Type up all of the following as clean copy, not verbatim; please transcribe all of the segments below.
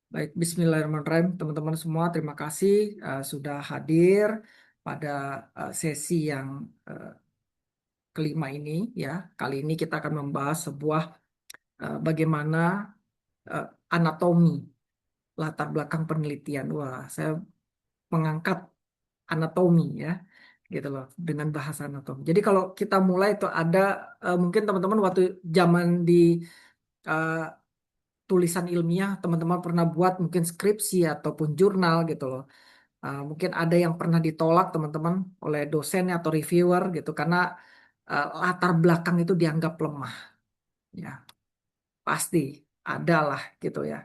Baik, Bismillahirrahmanirrahim, teman-teman semua. Terima kasih sudah hadir pada sesi yang eh, kelima ini. Ya, kali ini kita akan membahas sebuah bagaimana eh, anatomi latar belakang penelitian. Wah, saya mengangkat anatomi ya, gitu loh, dengan bahasa anatomi. Jadi kalau kita mulai itu ada mungkin teman-teman waktu zaman di eh, tulisan ilmiah, teman-teman pernah buat mungkin skripsi ataupun jurnal gitu loh. Mungkin ada yang pernah ditolak teman-teman oleh dosen atau reviewer gitu karena latar belakang itu dianggap lemah. Ya, pasti ada lah gitu ya.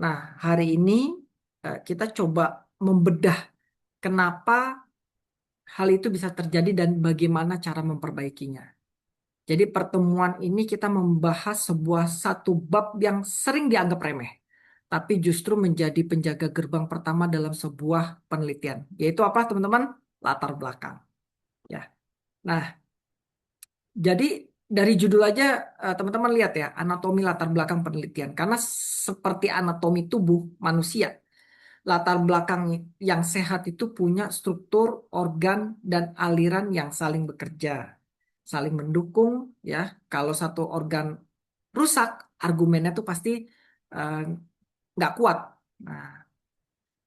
Nah, hari ini kita coba membedah kenapa hal itu bisa terjadi dan bagaimana cara memperbaikinya. Jadi pertemuan ini kita membahas sebuah satu bab yang sering dianggap remeh, tapi justru menjadi penjaga gerbang pertama dalam sebuah penelitian. Yaitu apa, teman-teman? Latar belakang. Ya. Nah, jadi dari judul aja teman-teman lihat ya, anatomi latar belakang penelitian. Karena seperti anatomi tubuh manusia, latar belakang yang sehat itu punya struktur, organ, dan aliran yang saling bekerja, saling mendukung ya. Kalau satu organ rusak, argumennya tuh pasti eh, nggak kuat. Nah,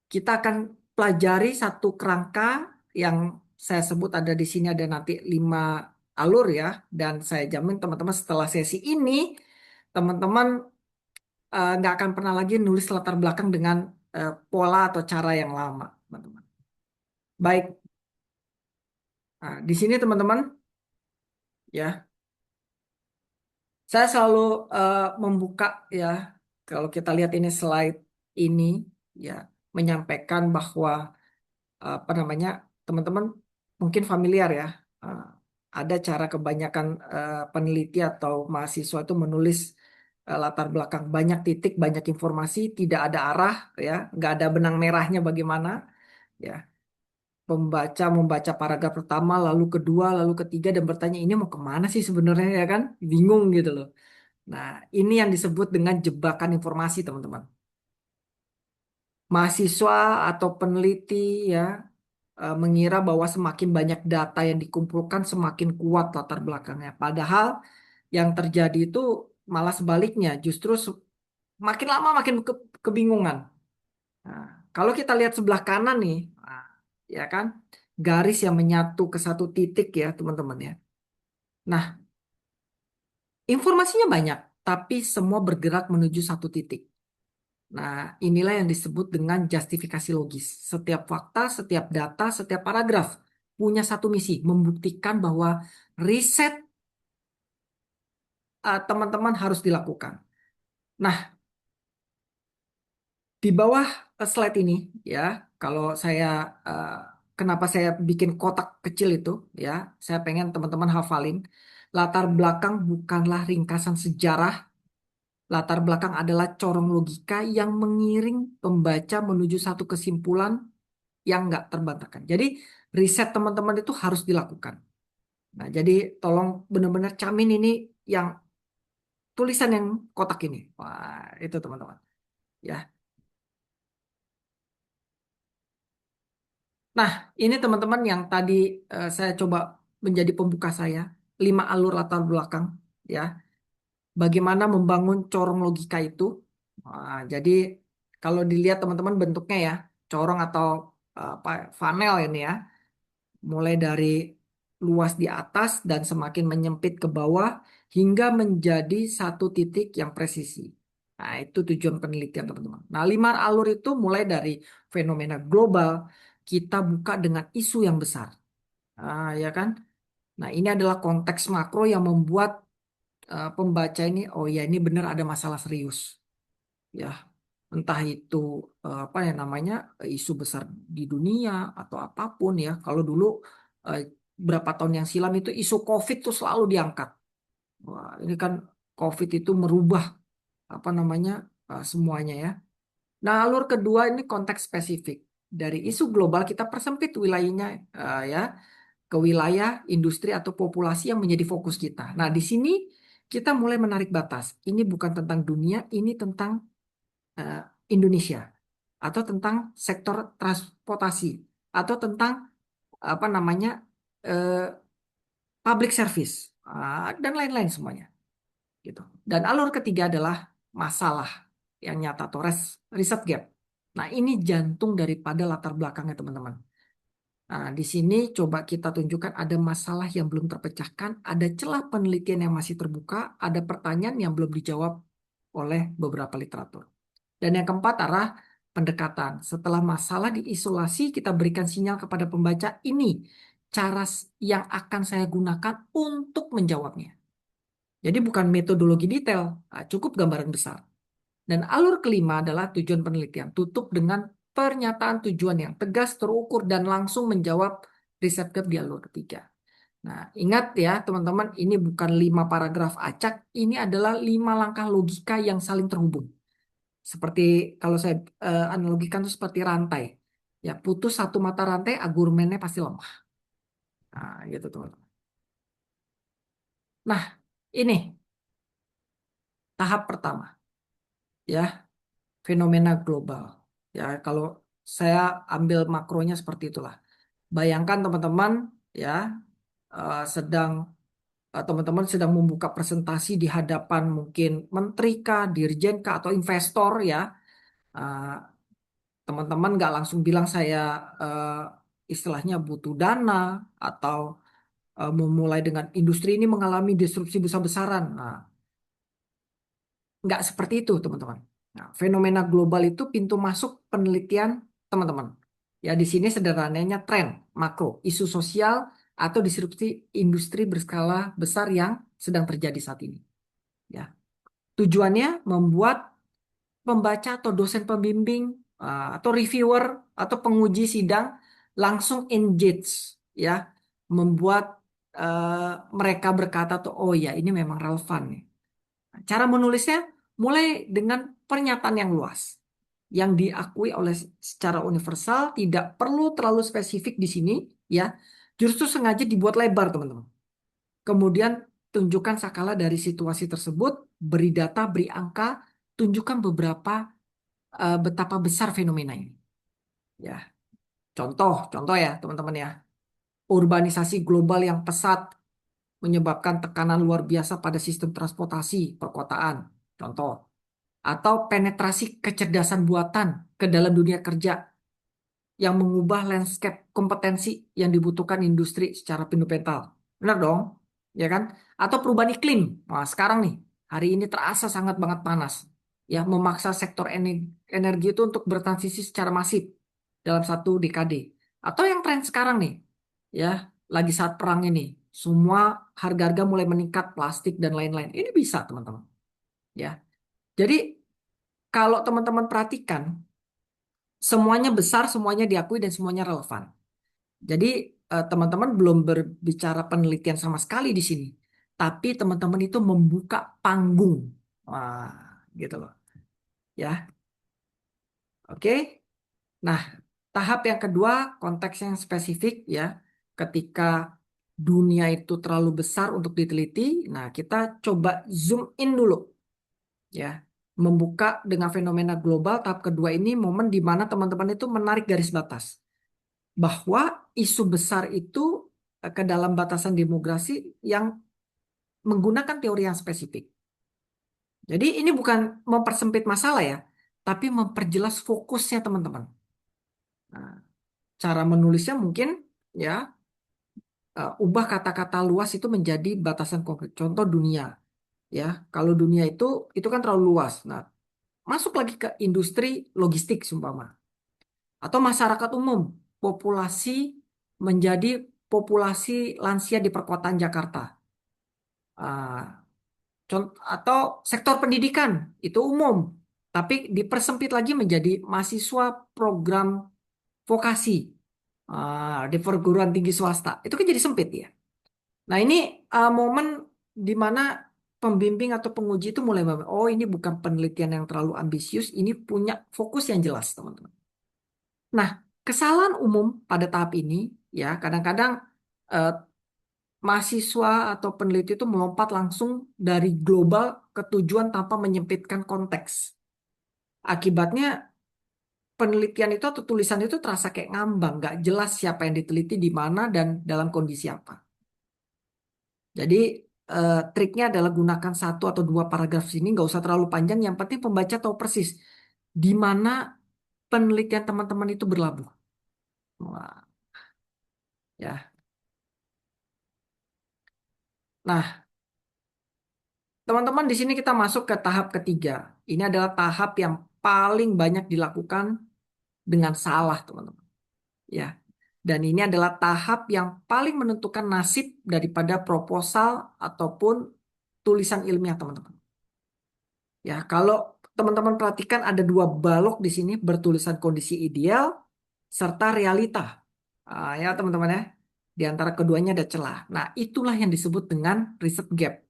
kita akan pelajari satu kerangka yang saya sebut ada di sini ada nanti 5 alur ya, dan saya jamin teman-teman setelah sesi ini teman-teman nggak akan pernah lagi nulis latar belakang dengan pola atau cara yang lama, teman-teman. Baik, nah, di sini teman-teman ya, saya selalu membuka ya, kalau kita lihat ini slide ini ya, menyampaikan bahwa apa namanya, teman-teman mungkin familiar ya, eh, ada cara kebanyakan peneliti atau mahasiswa itu menulis latar belakang banyak titik, banyak informasi, tidak ada arah ya, nggak ada benang merahnya bagaimana ya. Pembaca membaca paragraf pertama, lalu kedua, lalu ketiga dan bertanya ini mau kemana sih sebenarnya ya kan, bingung gitu loh. Nah, ini yang disebut dengan jebakan informasi, teman-teman. Mahasiswa atau peneliti ya mengira bahwa semakin banyak data yang dikumpulkan semakin kuat latar belakangnya. Padahal yang terjadi itu malah sebaliknya, justru makin lama makin kebingungan. Nah, kalau kita lihat sebelah kanan nih, nah, ya kan, garis yang menyatu ke satu titik ya, teman-teman ya. Nah, informasinya banyak, tapi semua bergerak menuju satu titik. Nah, inilah yang disebut dengan justifikasi logis. Setiap fakta, setiap data, setiap paragraf punya satu misi, membuktikan bahwa riset teman-teman harus dilakukan. Nah, di bawah slide ini ya, kalau saya eh, kenapa saya bikin kotak kecil itu ya, saya pengen teman-teman hafalin. Latar belakang bukanlah ringkasan sejarah, latar belakang adalah corong logika yang mengiring pembaca menuju satu kesimpulan yang nggak terbantahkan. Jadi riset teman-teman itu harus dilakukan. Nah, jadi tolong benar-benar camin ini yang tulisan yang kotak ini. Wah, itu teman-teman. Ya. Nah, ini teman-teman yang tadi saya coba menjadi pembuka saya. 5 alur latar belakang. Ya. Bagaimana membangun corong logika itu. Wah, jadi kalau dilihat teman-teman bentuknya ya, corong atau apa, funnel ini ya. Mulai dari luas di atas dan semakin menyempit ke bawah hingga menjadi satu titik yang presisi. Nah, itu tujuan penelitian, teman-teman. Nah, 5 alur itu mulai dari fenomena global, kita buka dengan isu yang besar. Ya kan? Nah, ini adalah konteks makro yang membuat pembaca ini, oh ya ini benar ada masalah serius. Ya, entah itu apa ya namanya, isu besar di dunia atau apapun ya. Kalau dulu eh, berapa tahun yang silam itu isu COVID tuh selalu diangkat. Wah, ini kan COVID itu merubah apa namanya semuanya ya. Nah, alur kedua ini konteks spesifik. Dari isu global kita persempit wilayahnya ya, ke wilayah, industri atau populasi yang menjadi fokus kita. Nah, di sini kita mulai menarik batas. Ini bukan tentang dunia, ini tentang Indonesia, atau tentang sektor transportasi, atau tentang apa namanya eh, public service, dan lain-lain semuanya gitu. Dan alur ketiga adalah masalah yang nyata atau riset gap. Nah, ini jantung daripada latar belakangnya teman-teman. Nah, di sini coba kita tunjukkan ada masalah yang belum terpecahkan, ada celah penelitian yang masih terbuka, ada pertanyaan yang belum dijawab oleh beberapa literatur. Dan yang keempat arah pendekatan. Setelah masalah diisolasi, kita berikan sinyal kepada pembaca ini cara yang akan saya gunakan untuk menjawabnya. Jadi bukan metodologi detail, cukup gambaran besar. Dan alur kelima adalah tujuan penelitian. Tutup dengan pernyataan tujuan yang tegas, terukur, dan langsung menjawab riset gap di alur ketiga. Nah, ingat ya teman-teman, ini bukan 5 paragraf acak, ini adalah 5 langkah logika yang saling terhubung. Seperti kalau saya analogikan itu seperti rantai. Ya, putus satu mata rantai, argumennya pasti lemah. Nah, gitu teman-teman. Nah, ini tahap pertama, ya, fenomena global. Ya, kalau saya ambil makronya seperti itulah. Bayangkan teman-teman, ya, sedang teman-teman sedang membuka presentasi di hadapan mungkin menteri kah, dirjen kah, atau investor ya. Eh, Teman-teman nggak langsung bilang saya istilahnya butuh dana atau memulai dengan industri ini mengalami disrupsi besar-besaran. Nah, nggak seperti itu, teman-teman. Nah, fenomena global itu pintu masuk penelitian teman-teman. Ya, di sini sederhananya tren, makro, isu sosial, atau disrupsi industri berskala besar yang sedang terjadi saat ini. Ya, tujuannya membuat pembaca atau dosen pembimbing atau reviewer atau penguji sidang langsung engage, ya, membuat mereka berkata tuh, oh ya ini memang relevan nih. Cara menulisnya mulai dengan pernyataan yang luas, yang diakui oleh secara universal, tidak perlu terlalu spesifik di sini, ya. Justru sengaja dibuat lebar, teman-teman. Kemudian tunjukkan skala dari situasi tersebut, beri data, beri angka, tunjukkan beberapa betapa besar fenomena ini. Ya, contoh ya, teman-teman ya. Urbanisasi global yang pesat menyebabkan tekanan luar biasa pada sistem transportasi perkotaan. Contoh. Atau penetrasi kecerdasan buatan ke dalam dunia kerja yang mengubah landscape kompetensi yang dibutuhkan industri secara fundamental. Benar dong? Ya kan? Atau perubahan iklim. Nah, sekarang nih, hari ini terasa sangat banget panas. Ya, memaksa sektor energi itu untuk bertransisi secara masif dalam 1 dekade. Atau yang tren sekarang nih, ya, lagi saat perang ini, semua harga-harga mulai meningkat, plastik dan lain-lain. Ini bisa, teman-teman. Ya. Jadi kalau teman-teman perhatikan, semuanya besar, semuanya diakui, dan semuanya relevan. Jadi teman-teman belum berbicara penelitian sama sekali di sini, tapi teman-teman itu membuka panggung, wah, gitu loh, ya, oke. Nah, tahap yang kedua, konteks yang spesifik, ya, ketika dunia itu terlalu besar untuk diteliti, nah kita coba zoom in dulu, ya, membuka dengan fenomena global. Tahap kedua ini momen di mana teman-teman itu menarik garis batas bahwa isu besar itu ke dalam batasan demografi yang menggunakan teori yang spesifik. Jadi ini bukan mempersempit masalah ya, tapi memperjelas fokusnya teman-teman. Nah, cara menulisnya mungkin ya ubah kata-kata luas itu menjadi batasan konkret. Contoh dunia, ya. Kalau dunia itu kan terlalu luas. Nah, masuk lagi ke industri logistik sumpama atau masyarakat umum, populasi menjadi populasi lansia di perkotaan Jakarta. Atau sektor pendidikan itu umum, tapi dipersempit lagi menjadi mahasiswa program vokasi di perguruan tinggi swasta. Itu kan jadi sempit ya. Nah ini momen di mana pembimbing atau penguji itu mulai oh ini bukan penelitian yang terlalu ambisius, ini punya fokus yang jelas teman-teman. Nah, kesalahan umum pada tahap ini ya kadang-kadang eh, mahasiswa atau peneliti itu melompat langsung dari global ke tujuan tanpa menyempitkan konteks. Akibatnya penelitian itu atau tulisan itu terasa kayak ngambang, nggak jelas siapa yang diteliti di mana dan dalam kondisi apa. Jadi triknya adalah gunakan satu atau dua paragraf sini, nggak usah terlalu panjang. Yang penting pembaca tahu persis di mana penelitian teman-teman itu berlabuh. Wah, ya. Nah, teman-teman di sini kita masuk ke tahap ketiga. Ini adalah tahap yang paling banyak dilakukan dengan salah, teman-teman. Ya. Dan ini adalah tahap yang paling menentukan nasib daripada proposal ataupun tulisan ilmiah, teman-teman. Ya, kalau teman-teman perhatikan ada dua balok di sini bertulisan kondisi ideal serta realita. Ya, teman-teman ya. Di antara keduanya ada celah. Nah, itulah yang disebut dengan riset gap.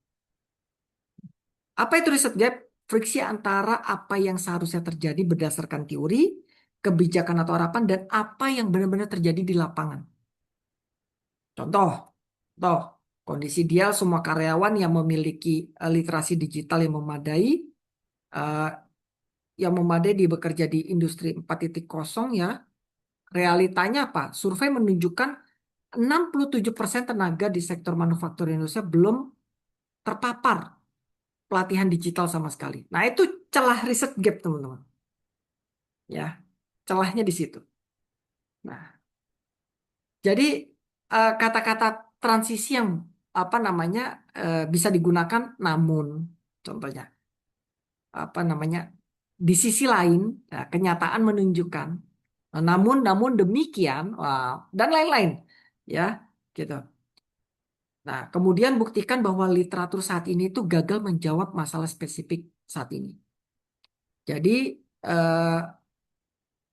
Apa itu riset gap? Friksi antara apa yang seharusnya terjadi berdasarkan teori, kebijakan atau harapan, dan apa yang benar-benar terjadi di lapangan. Contoh, contoh, kondisi ideal semua karyawan yang memiliki literasi digital eh, yang memadai di bekerja di industri 4.0 ya. Realitanya apa? Survei menunjukkan 67% tenaga di sektor manufaktur Indonesia belum terpapar pelatihan digital sama sekali. Nah, itu celah riset gap, teman-teman. Ya, celahnya di situ. Nah, jadi kata-kata transisi yang apa namanya bisa digunakan namun contohnya apa namanya di sisi lain ya, kenyataan menunjukkan namun demikian dan lain-lain ya gitu. Nah, kemudian buktikan bahwa literatur saat ini itu gagal menjawab masalah spesifik saat ini. Jadi eh,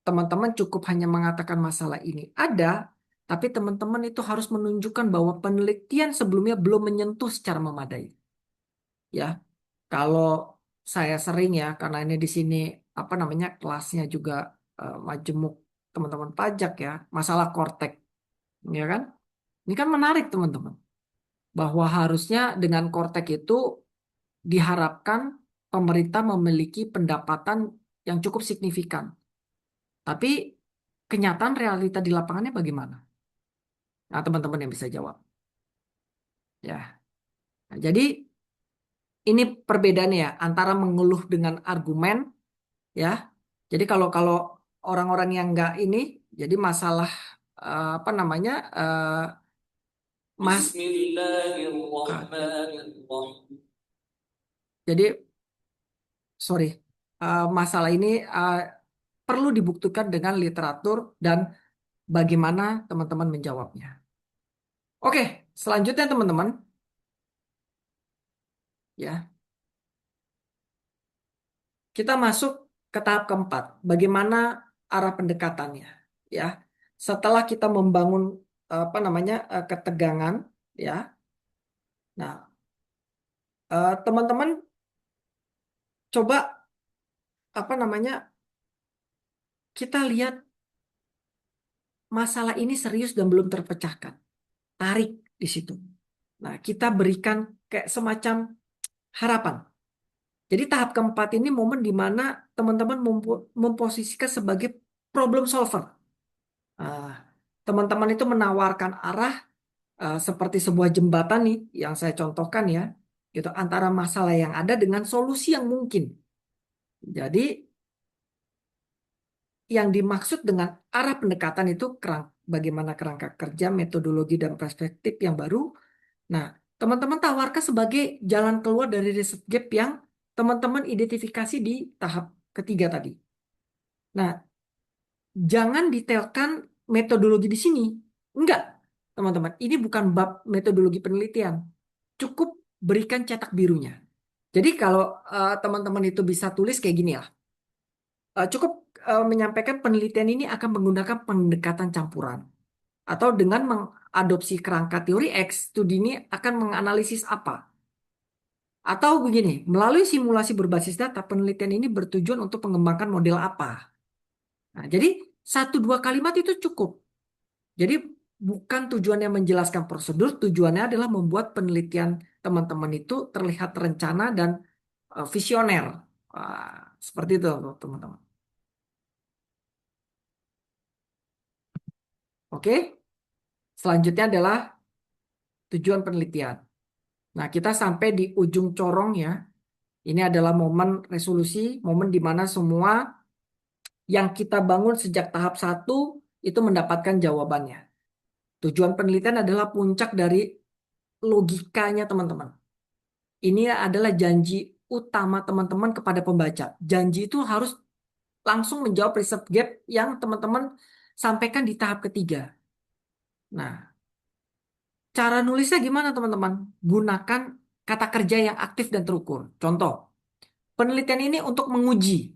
teman-teman cukup hanya mengatakan masalah ini ada, tapi teman-teman itu harus menunjukkan bahwa penelitian sebelumnya belum menyentuh secara memadai. Ya, kalau saya sering ya, karena ini di sini apa namanya kelasnya juga majemuk teman-teman pajak ya, masalah kortek, ya kan? Ini kan menarik teman-teman, bahwa harusnya dengan kortek itu diharapkan pemerintah memiliki pendapatan yang cukup signifikan. Tapi kenyataan realita di lapangannya bagaimana? Nah, teman-teman yang bisa jawab. Ya, nah, jadi ini perbedaannya ya antara mengeluh dengan argumen, ya. Jadi kalau kalau orang-orang yang nggak ini, jadi masalah apa namanya, mas. Jadi sorry, masalah ini perlu dibuktikan dengan literatur dan bagaimana teman-teman menjawabnya. Oke, selanjutnya teman-teman, ya. Kita masuk ke tahap keempat, bagaimana arah pendekatannya, ya. Setelah kita membangun apa namanya ketegangan, ya. Nah, teman-teman coba apa namanya kita lihat masalah ini serius dan belum terpecahkan, tarik di situ. Nah, kita berikan kayak semacam harapan. Jadi tahap keempat ini momen di mana teman-teman memposisikan sebagai problem solver. Ah, teman-teman itu menawarkan arah seperti sebuah jembatan nih yang saya contohkan ya, gitu antara masalah yang ada dengan solusi yang mungkin. Jadi yang dimaksud dengan arah pendekatan itu bagaimana kerangka kerja, metodologi dan perspektif yang baru. Nah, teman-teman tawarkan sebagai jalan keluar dari riset gap yang teman-teman identifikasi di tahap ketiga tadi. Nah, jangan detailkan metodologi di sini. Enggak, teman-teman. Ini bukan bab metodologi penelitian. Cukup berikan cetak birunya. Jadi kalau teman-teman itu bisa tulis kayak gini ya. Cukup menyampaikan penelitian ini akan menggunakan pendekatan campuran. Atau dengan mengadopsi kerangka teori X, studi ini akan menganalisis apa. Atau begini, melalui simulasi berbasis data, penelitian ini bertujuan untuk mengembangkan model apa. Nah, jadi satu dua kalimat itu cukup. Jadi bukan tujuannya menjelaskan prosedur, tujuannya adalah membuat penelitian teman-teman itu terlihat terencana dan visioner. Seperti itu teman-teman. Oke, selanjutnya adalah tujuan penelitian. Nah, kita sampai di ujung corong ya. Ini adalah momen resolusi, momen di mana semua yang kita bangun sejak tahap satu itu mendapatkan jawabannya. Tujuan penelitian adalah puncak dari logikanya teman-teman. Ini adalah janji utama teman-teman kepada pembaca. Janji itu harus langsung menjawab riset gap yang teman-teman sampaikan di tahap ketiga. Nah, cara nulisnya gimana teman-teman? Gunakan kata kerja yang aktif dan terukur. Contoh, penelitian ini untuk menguji,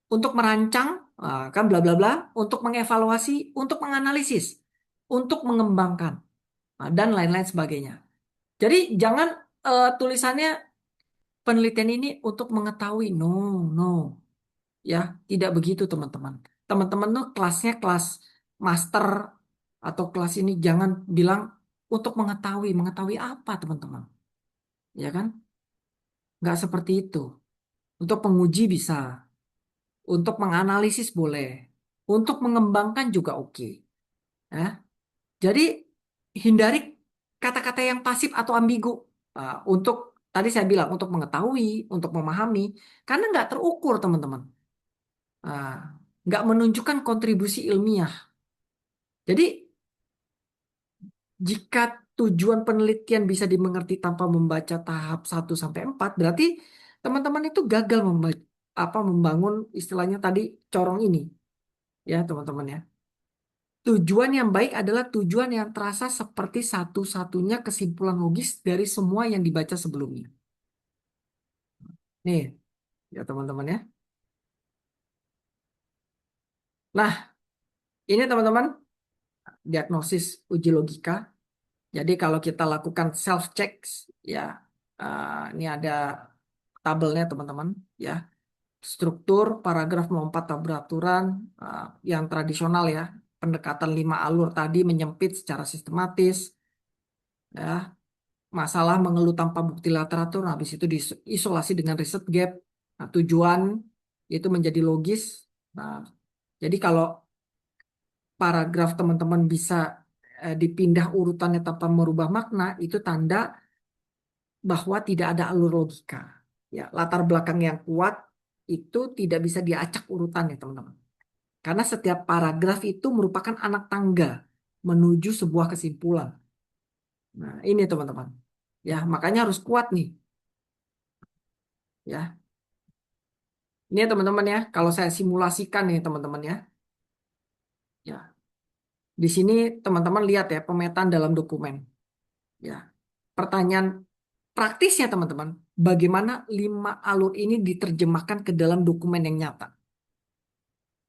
untuk merancang, kan bla bla bla, untuk mengevaluasi, untuk menganalisis, untuk mengembangkan, dan lain-lain sebagainya. Jadi jangan tulisannya penelitian ini untuk mengetahui. No, no. Ya, tidak begitu teman-teman. Teman-teman tuh kelasnya kelas master atau kelas ini jangan bilang untuk mengetahui. Mengetahui apa teman-teman? Ya kan? Nggak seperti itu. Untuk penguji bisa. Untuk menganalisis boleh. Untuk mengembangkan juga oke. Ya. Jadi hindari kata-kata yang pasif atau ambigu. Untuk tadi saya bilang untuk mengetahui, untuk memahami, karena nggak terukur teman-teman. Ah, nggak menunjukkan kontribusi ilmiah. Jadi jika tujuan penelitian bisa dimengerti tanpa membaca tahap 1 sampai 4, berarti teman-teman itu gagal membangun istilahnya tadi corong ini, ya teman-teman ya. Tujuan yang baik adalah tujuan yang terasa seperti satu-satunya kesimpulan logis dari semua yang dibaca sebelumnya. Nih, ya teman-teman ya. Nah, ini teman-teman diagnosis uji logika. Jadi kalau kita lakukan self checks ya, ini ada tabelnya teman-teman ya. Struktur paragraf melompat beraturan yang tradisional ya. Pendekatan 5 alur tadi menyempit secara sistematis ya. Masalah mengeluh tanpa bukti literatur, habis itu diisolasi dengan riset gap. Nah, tujuan itu menjadi logis. Nah, jadi kalau paragraf teman-teman bisa dipindah urutannya tanpa merubah makna, itu tanda bahwa tidak ada alur logika. Ya, latar belakang yang kuat itu tidak bisa diacak urutannya, teman-teman. Karena setiap paragraf itu merupakan anak tangga menuju sebuah kesimpulan. Nah, ini teman-teman. Ya, makanya harus kuat nih. Ya, ini ya teman-teman ya. Kalau saya simulasikan nih teman-teman ya. Ya, di sini teman-teman lihat ya pemetaan dalam dokumen. Ya, pertanyaan praktisnya teman-teman, bagaimana 5 alur ini diterjemahkan ke dalam dokumen yang nyata?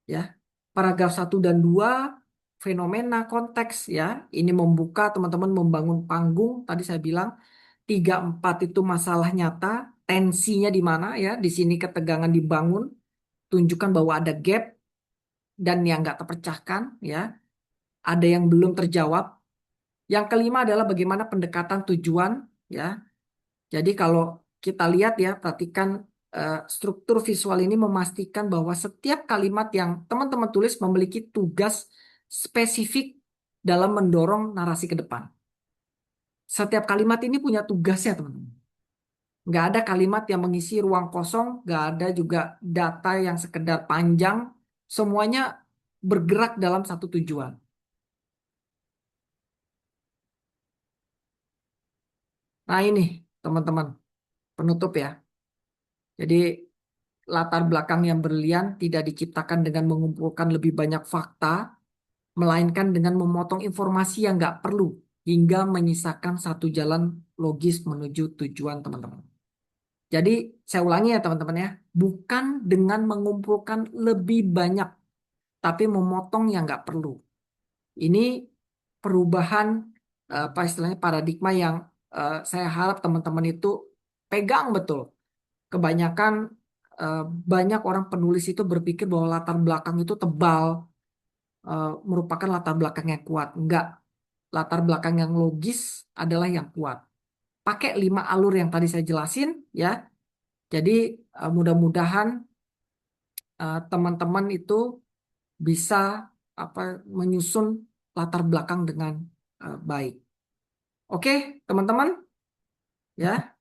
Ya, paragraf 1 dan 2 fenomena konteks ya, ini membuka teman-teman membangun panggung. Tadi saya bilang 3 4 itu masalah nyata, tensinya di mana ya? Di sini ketegangan dibangun, tunjukkan bahwa ada gap dan yang nggak terpecahkan ya, ada yang belum terjawab. Yang kelima adalah bagaimana pendekatan tujuan ya. Jadi kalau kita lihat ya, perhatikan struktur visual ini memastikan bahwa setiap kalimat yang teman-teman tulis memiliki tugas spesifik dalam mendorong narasi ke depan. Setiap kalimat ini punya tugasnya, teman-teman. Nggak ada kalimat yang mengisi ruang kosong, nggak ada juga data yang sekedar panjang. Semuanya bergerak dalam satu tujuan. Nah ini, teman-teman, penutup ya. Jadi latar belakang yang berlian tidak diciptakan dengan mengumpulkan lebih banyak fakta, melainkan dengan memotong informasi yang nggak perlu hingga menyisakan satu jalan logis menuju tujuan teman-teman. Jadi saya ulangi ya teman-teman ya, bukan dengan mengumpulkan lebih banyak, tapi memotong yang nggak perlu. Ini perubahan apa istilahnya paradigma yang saya harap teman-teman itu pegang betul. Kebanyakan eh, banyak orang penulis itu berpikir bahwa latar belakang itu tebal, merupakan latar belakang yang kuat. Enggak, latar belakang yang logis adalah yang kuat. Pakai 5 alur yang tadi saya jelasin, ya. Jadi mudah-mudahan teman-teman itu bisa apa menyusun latar belakang dengan baik. Oke, teman-teman, ya.